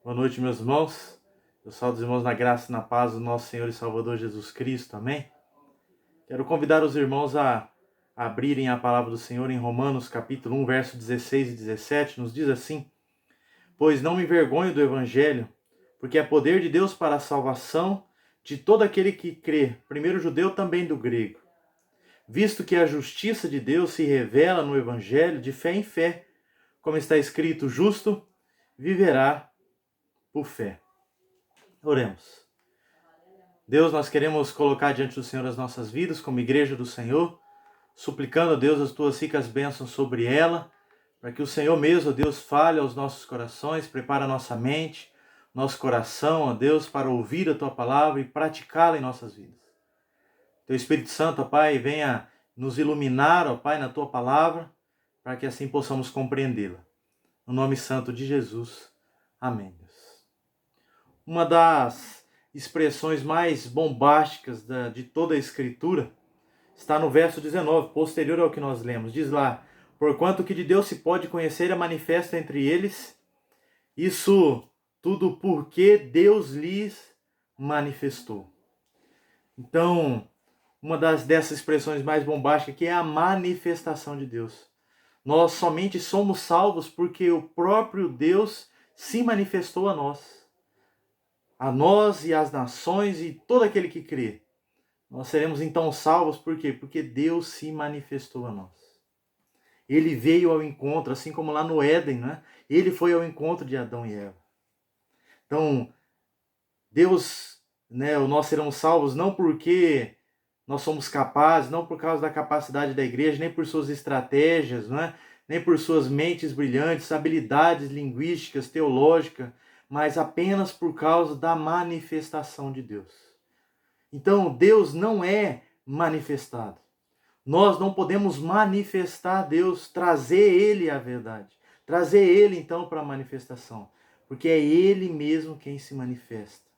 Boa noite, meus irmãos. Eu saúdo os irmãos na graça e na paz do nosso Senhor e Salvador Jesus Cristo. Amém? Quero convidar os irmãos a abrirem a palavra do Senhor em Romanos, capítulo 1, verso 16 e 17. Nos diz assim: Pois não me envergonho do Evangelho, porque é poder de Deus para a salvação de todo aquele que crê, primeiro o judeu, também do grego. Visto que a justiça de Deus se revela no Evangelho de fé em fé, como está escrito, justo viverá por fé. Oremos. Deus, nós queremos colocar diante do Senhor as nossas vidas como igreja do Senhor, suplicando a Deus as tuas ricas bênçãos sobre ela, para que o Senhor mesmo, ó Deus, fale aos nossos corações, prepare a nossa mente, nosso coração, ó Deus, para ouvir a tua palavra e praticá-la em nossas vidas. Teu Espírito Santo, ó Pai, venha nos iluminar, ó Pai, na tua palavra, para que assim possamos compreendê-la. No nome santo de Jesus. Amém, Deus. Uma das expressões mais bombásticas de toda a Escritura está no verso 19, posterior ao que nós lemos. Diz lá: porquanto o que de Deus se pode conhecer é manifesto entre eles, isso tudo porque Deus lhes manifestou. Então, uma dessas expressões mais bombásticas que é a manifestação de Deus. Nós somente somos salvos porque o próprio Deus se manifestou a nós e às nações e todo aquele que crê. Nós seremos então salvos, por quê? Porque Deus se manifestou a nós. Ele veio ao encontro, assim como lá no Éden, né? Ele foi ao encontro de Adão e Eva. Então, Deus, nós seremos salvos não porque nós somos capazes, não por causa da capacidade da igreja, nem por suas estratégias, nem por suas mentes brilhantes, habilidades linguísticas, teológicas, mas apenas por causa da manifestação de Deus. Então, Deus não é manifestado. Nós não podemos manifestar Deus, trazer Ele à verdade. Trazer Ele, então, para a manifestação. Porque é Ele mesmo quem se manifesta.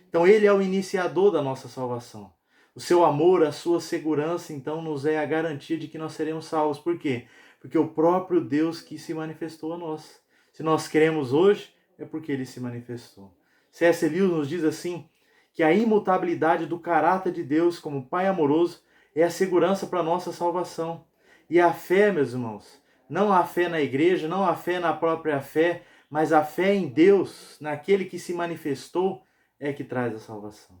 Então, Ele é o iniciador da nossa salvação. O seu amor, a sua segurança, então, nos é a garantia de que nós seremos salvos. Por quê? Porque o próprio Deus que se manifestou a nós. Se nós cremos hoje, é porque Ele se manifestou. C.S. Lewis nos diz assim, que a imutabilidade do caráter de Deus como Pai amoroso é a segurança para a nossa salvação. E a fé, meus irmãos, não a fé na igreja, não a fé na própria fé, mas a fé em Deus, naquele que se manifestou, é que traz a salvação.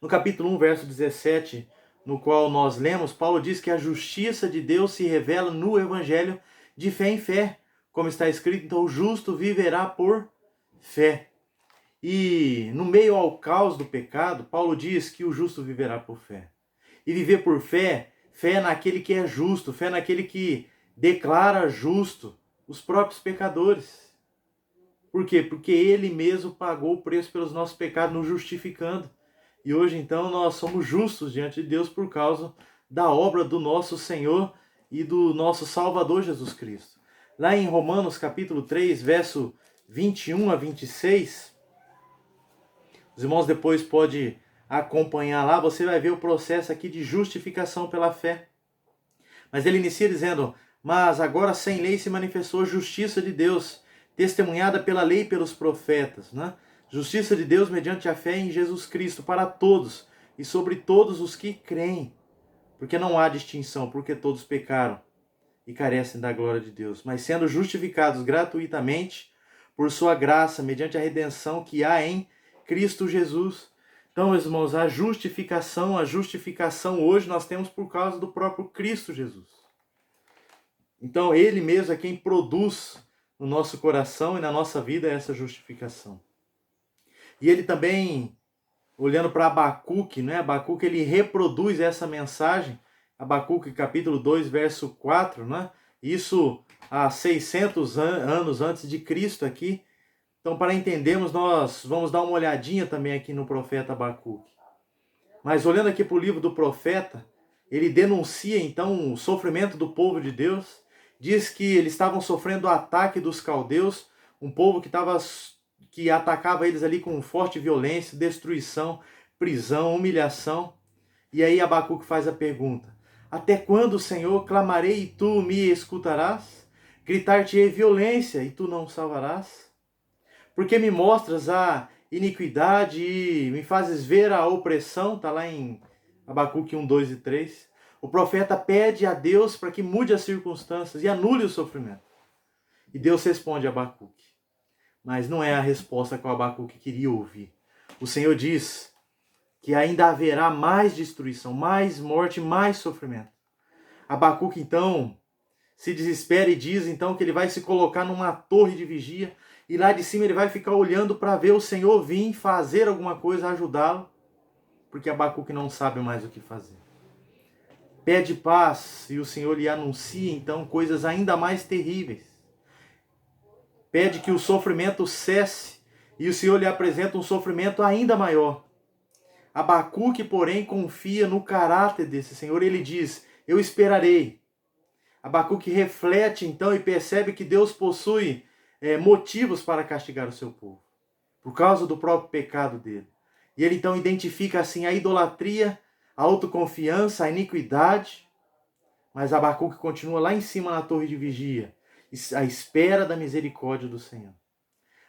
No capítulo 1, verso 17, no qual nós lemos, Paulo diz que a justiça de Deus se revela no Evangelho de fé em fé. Como está escrito, então o justo viverá por fé. E no meio ao caos do pecado, Paulo diz que o justo viverá por fé. E viver por fé, fé naquele que é justo, fé naquele que declara justo os próprios pecadores. Por quê? Porque Ele mesmo pagou o preço pelos nossos pecados, nos justificando. E hoje então nós somos justos diante de Deus por causa da obra do nosso Senhor e do nosso Salvador Jesus Cristo. Lá em Romanos capítulo 3, verso 21 a 26, os irmãos depois podem acompanhar lá, você vai ver o processo aqui de justificação pela fé. Mas ele inicia dizendo: mas agora sem lei se manifestou a justiça de Deus, testemunhada pela lei e pelos profetas, Justiça de Deus mediante a fé em Jesus Cristo para todos e sobre todos os que creem. Porque não há distinção, porque todos pecaram e carecem da glória de Deus, mas sendo justificados gratuitamente por sua graça, mediante a redenção que há em Cristo Jesus. Então, meus irmãos, a justificação hoje nós temos por causa do próprio Cristo Jesus. Então, Ele mesmo é quem produz no nosso coração e na nossa vida essa justificação. E Ele também, olhando para Abacuque, Abacuque ele reproduz essa mensagem, Abacuque capítulo 2, verso 4, Isso há 600 anos antes de Cristo aqui. Então, para entendermos, nós vamos dar uma olhadinha também aqui no profeta Abacuque. Mas olhando aqui para o livro do profeta, ele denuncia então o sofrimento do povo de Deus, diz que eles estavam sofrendo o ataque dos caldeus, um povo que atacava eles ali com forte violência, destruição, prisão, humilhação. E aí Abacuque faz a pergunta: até quando, Senhor, clamarei e tu me escutarás? Gritar-te-ei violência e tu não salvarás? Porque me mostras a iniquidade e me fazes ver a opressão, está lá em Abacuque 1, 2 e 3. O profeta pede a Deus para que mude as circunstâncias e anule o sofrimento. E Deus responde a Abacuque. Mas não é a resposta que o Abacuque queria ouvir. O Senhor diz que ainda haverá mais destruição, mais morte, mais sofrimento. Abacuque, então, se desespera e diz, então, que ele vai se colocar numa torre de vigia e lá de cima ele vai ficar olhando para ver o Senhor vir fazer alguma coisa, ajudá-lo, porque Abacuque não sabe mais o que fazer. Pede paz e o Senhor lhe anuncia, então, coisas ainda mais terríveis. Pede que o sofrimento cesse e o Senhor lhe apresenta um sofrimento ainda maior. Abacuque, porém, confia no caráter desse Senhor. Ele diz, eu esperarei. Abacuque reflete, então, e percebe que Deus possui motivos para castigar o seu povo, por causa do próprio pecado dele. E ele, então, identifica, assim, a idolatria, a autoconfiança, a iniquidade. Mas Abacuque continua lá em cima na torre de vigia, à espera da misericórdia do Senhor.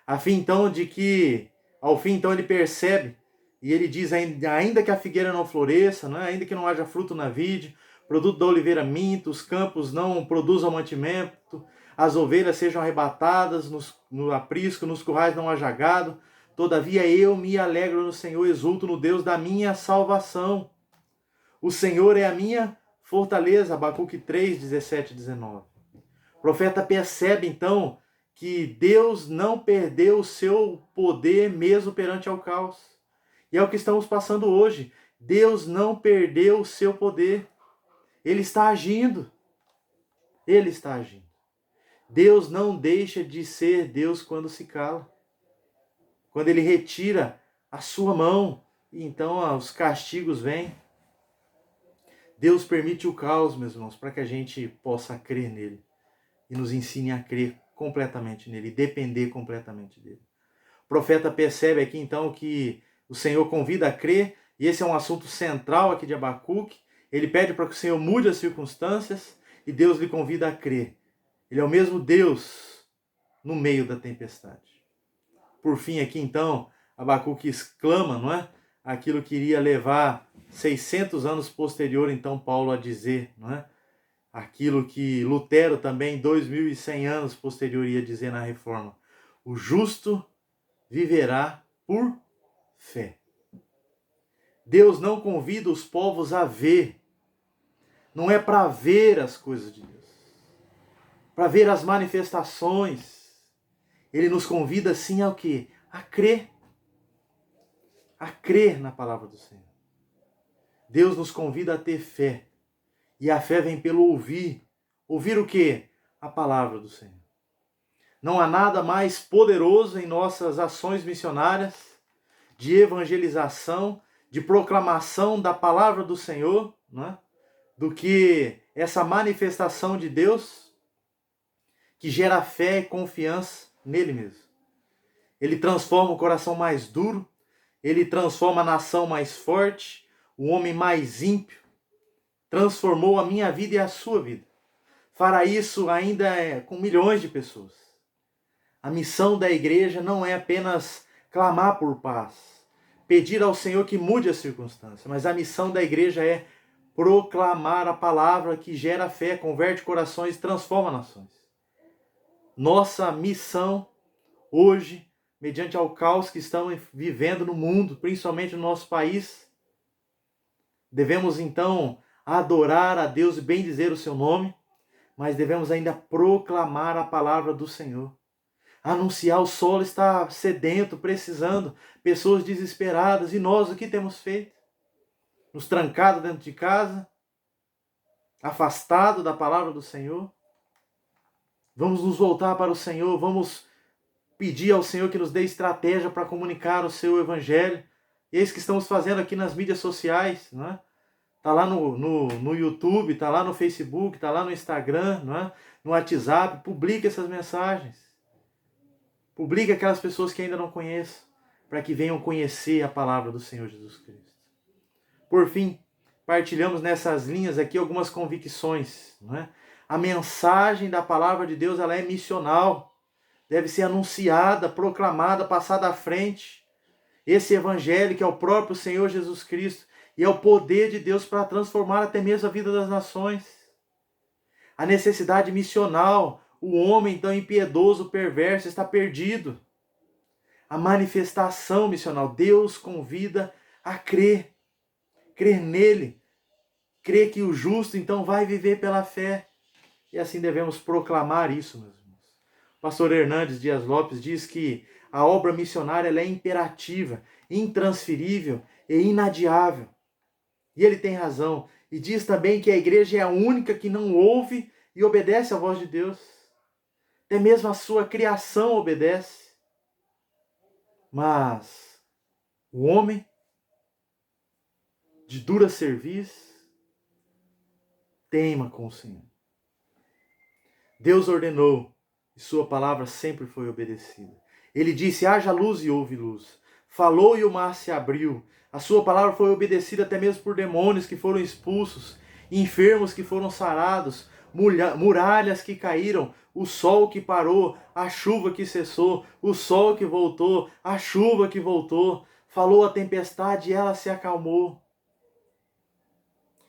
A fim, então, de que, ao fim, então, ele percebe, e ele diz, ainda que a figueira não floresça, né? Ainda que não haja fruto na vide, produto da oliveira minta, os campos não produzam mantimento, as ovelhas sejam arrebatadas no aprisco, nos currais não haja gado, todavia eu me alegro no Senhor, exulto no Deus da minha salvação. O Senhor é a minha fortaleza, Abacuque 3, 17 e 19. O profeta percebe, então, que Deus não perdeu o seu poder mesmo perante ao caos. E é o que estamos passando hoje. Deus não perdeu o seu poder. Ele está agindo. Ele está agindo. Deus não deixa de ser Deus quando se cala. Quando ele retira a sua mão, e então os castigos vêm. Deus permite o caos, meus irmãos, para que a gente possa crer nele. E nos ensine a crer completamente nele, depender completamente dele. O profeta percebe aqui então que o Senhor convida a crer, e esse é um assunto central aqui de Abacuque. Ele pede para que o Senhor mude as circunstâncias, e Deus lhe convida a crer. Ele é o mesmo Deus no meio da tempestade. Por fim aqui então, Abacuque exclama, não é? Aquilo que iria levar 600 anos posterior então Paulo a dizer, não é? Aquilo que Lutero também, 2100 anos posterior, ia dizer na Reforma. O justo viverá por fé. Deus não convida os povos a ver. Não é para ver as coisas de Deus. Para ver as manifestações. Ele nos convida sim ao quê? A crer. A crer na palavra do Senhor. Deus nos convida a ter fé. E a fé vem pelo ouvir. Ouvir o quê? A palavra do Senhor. Não há nada mais poderoso em nossas ações missionárias, de evangelização, de proclamação da palavra do Senhor, não é? Do que essa manifestação de Deus que gera fé e confiança nele mesmo. Ele transforma o coração mais duro, ele transforma a nação mais forte, o homem mais ímpio. Transformou a minha vida e a sua vida. Fará isso ainda com milhões de pessoas. A missão da igreja não é apenas clamar por paz, pedir ao Senhor que mude as circunstâncias, mas a missão da igreja é proclamar a palavra que gera fé, converte corações e transforma nações. Nossa missão hoje, mediante ao caos que estamos vivendo no mundo, principalmente no nosso país, devemos então adorar a Deus e bendizer o seu nome, mas devemos ainda proclamar a palavra do Senhor. Anunciar o solo está sedento, precisando, pessoas desesperadas, e nós o que temos feito? Nos trancado dentro de casa, afastado da palavra do Senhor? Vamos nos voltar para o Senhor, vamos pedir ao Senhor que nos dê estratégia para comunicar o seu evangelho. E é isso que estamos fazendo aqui nas mídias sociais, não é? Está lá no YouTube, está lá no Facebook, está lá no Instagram, não é? No WhatsApp. Publique essas mensagens. Publique aquelas pessoas que ainda não conhecem, para que venham conhecer a palavra do Senhor Jesus Cristo. Por fim, partilhamos nessas linhas aqui algumas convicções, não é? A mensagem da palavra de Deus, ela é missional. deve ser anunciada, proclamada, passada à frente. Esse evangelho que é o próprio Senhor Jesus Cristo e é o poder de Deus para transformar até mesmo a vida das nações. A necessidade missional, o homem tão impiedoso, perverso, está perdido. A manifestação missional, Deus convida a crer nele, crer que o justo então vai viver pela fé. E assim devemos proclamar isso, meus irmãos. O pastor Hernandes Dias Lopes diz que a obra missionária ela é imperativa, intransferível e inadiável. E ele tem razão. E diz também que a igreja é a única que não ouve e obedece à voz de Deus. Até mesmo a sua criação obedece. Mas o homem de dura cerviz teima com o Senhor. Deus ordenou e sua palavra sempre foi obedecida. Ele disse, haja luz e houve luz. Falou e o mar se abriu. A sua palavra foi obedecida até mesmo por demônios que foram expulsos, enfermos que foram sarados, muralhas que caíram, o sol que parou, a chuva que cessou, o sol que voltou, a chuva que voltou. Falou a tempestade e ela se acalmou.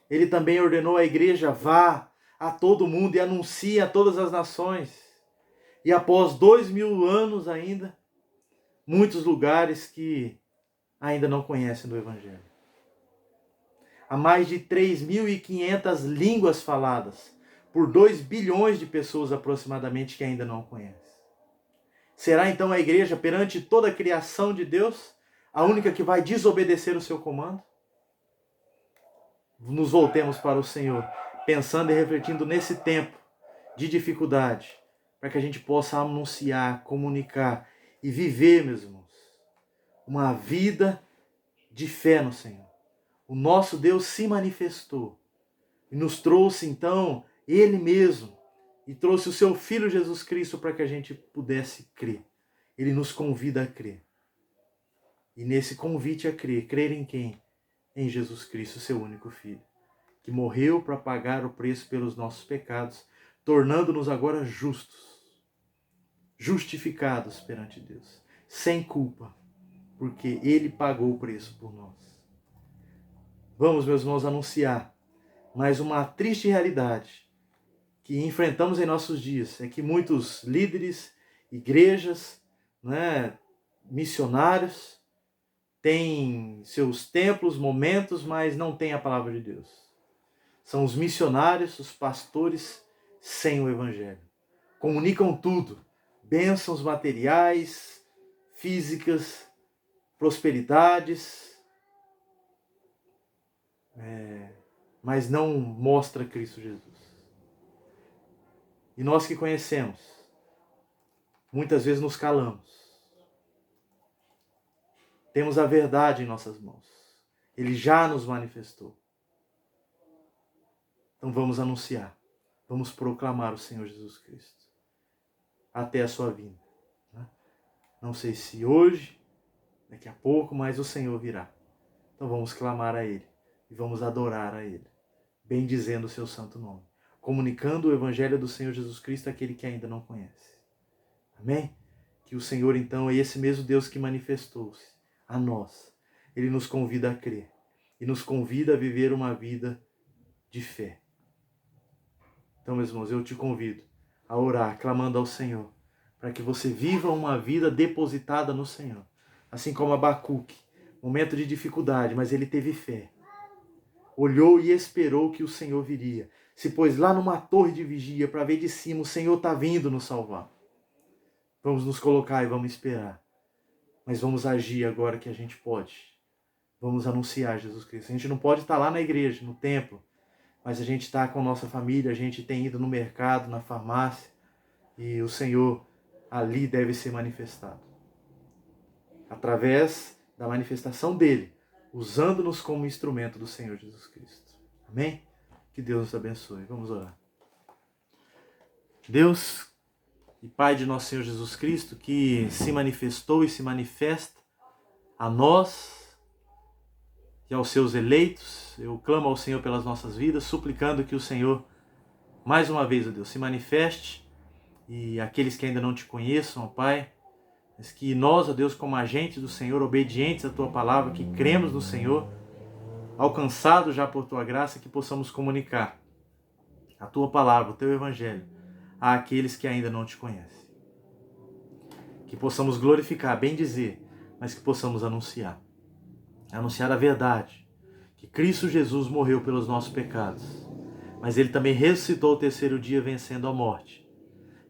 Ele também ordenou à igreja, vá a todo mundo e anuncie a todas as nações. E após 2000 anos ainda, muitos lugares que ainda não conhecem do Evangelho. Há mais de 3.500 línguas faladas por 2 bilhões de pessoas aproximadamente que ainda não conhecem. Será então a igreja perante toda a criação de Deus a única que vai desobedecer o seu comando? Nos voltemos para o Senhor, pensando e refletindo nesse tempo de dificuldade, para que a gente possa anunciar, comunicar e viver, meus irmãos, uma vida de fé no Senhor. O nosso Deus se manifestou e nos trouxe então Ele mesmo e trouxe o seu Filho Jesus Cristo para que a gente pudesse crer. Ele nos convida a crer. E nesse convite a crer, crer em quem? Em Jesus Cristo, seu único Filho, que morreu para pagar o preço pelos nossos pecados, tornando-nos agora justos, justificados perante Deus, sem culpa, porque Ele pagou o preço por nós. Vamos, meus irmãos, anunciar mais uma triste realidade que enfrentamos em nossos dias, é que muitos líderes, igrejas, missionários, têm seus templos, momentos, mas não têm a palavra de Deus. São os missionários, os pastores sem o Evangelho. Comunicam tudo, bênçãos materiais, físicas, prosperidades, mas não mostra Cristo Jesus. E nós que conhecemos, muitas vezes nos calamos. Temos a verdade em nossas mãos. Ele já nos manifestou. Então vamos anunciar, vamos proclamar o Senhor Jesus Cristo até a sua vinda. Não sei se hoje, daqui a pouco, mas o Senhor virá. Então vamos clamar a Ele e vamos adorar a Ele, bendizendo o seu santo nome, comunicando o Evangelho do Senhor Jesus Cristo àquele que ainda não conhece. Amém? Que o Senhor então é esse mesmo Deus que manifestou-se a nós. Ele nos convida a crer e nos convida a viver uma vida de fé. Então, meus irmãos, eu te convido a orar, clamando ao Senhor, para que você viva uma vida depositada no Senhor. Assim como Abacuque, momento de dificuldade, mas ele teve fé. Olhou e esperou que o Senhor viria. Se pôs lá numa torre de vigia para ver de cima, o Senhor está vindo nos salvar. Vamos nos colocar e vamos esperar. Mas vamos agir agora que a gente pode. Vamos anunciar Jesus Cristo. A gente não pode estar lá na igreja, no templo, mas a gente está com a nossa família, a gente tem ido no mercado, na farmácia, e o Senhor ali deve ser manifestado. Através da manifestação dele, usando-nos como instrumento do Senhor Jesus Cristo. Amém? Que Deus nos abençoe. Vamos orar. Deus e Pai de nosso Senhor Jesus Cristo, que se manifestou e se manifesta a nós e aos seus eleitos, eu clamo ao Senhor pelas nossas vidas, suplicando que o Senhor, mais uma vez, ó Deus, se manifeste e aqueles que ainda não te conheçam, ó Pai, mas que nós, ó Deus, como agentes do Senhor, obedientes à Tua palavra, que cremos no Senhor, alcançados já por Tua graça, que possamos comunicar a Tua palavra, o Teu Evangelho, àqueles que ainda não te conhecem. Que possamos glorificar, bem dizer, mas que possamos anunciar a verdade, que Cristo Jesus morreu pelos nossos pecados, mas Ele também ressuscitou ao terceiro dia, vencendo a morte,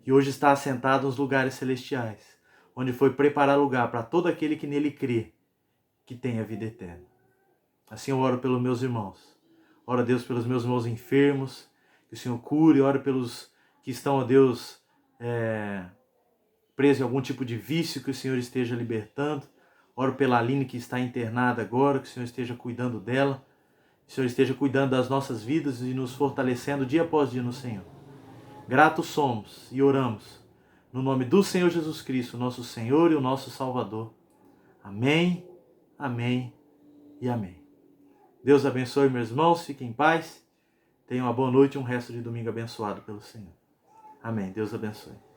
e hoje está assentado nos lugares celestiais, onde foi preparar lugar para todo aquele que nele crê, que tenha vida eterna. Assim eu oro pelos meus irmãos, oro a Deus pelos meus irmãos enfermos, que o Senhor cure, oro pelos que estão, ó Deus, presos em algum tipo de vício, que o Senhor esteja libertando. Oro pela Aline que está internada agora, que o Senhor esteja cuidando dela, que o Senhor esteja cuidando das nossas vidas e nos fortalecendo dia após dia no Senhor. Gratos somos e oramos no nome do Senhor Jesus Cristo, nosso Senhor e o nosso Salvador. Amém, amém e amém. Deus abençoe, meus irmãos, fiquem em paz, tenham uma boa noite e um resto de domingo abençoado pelo Senhor. Amém, Deus abençoe.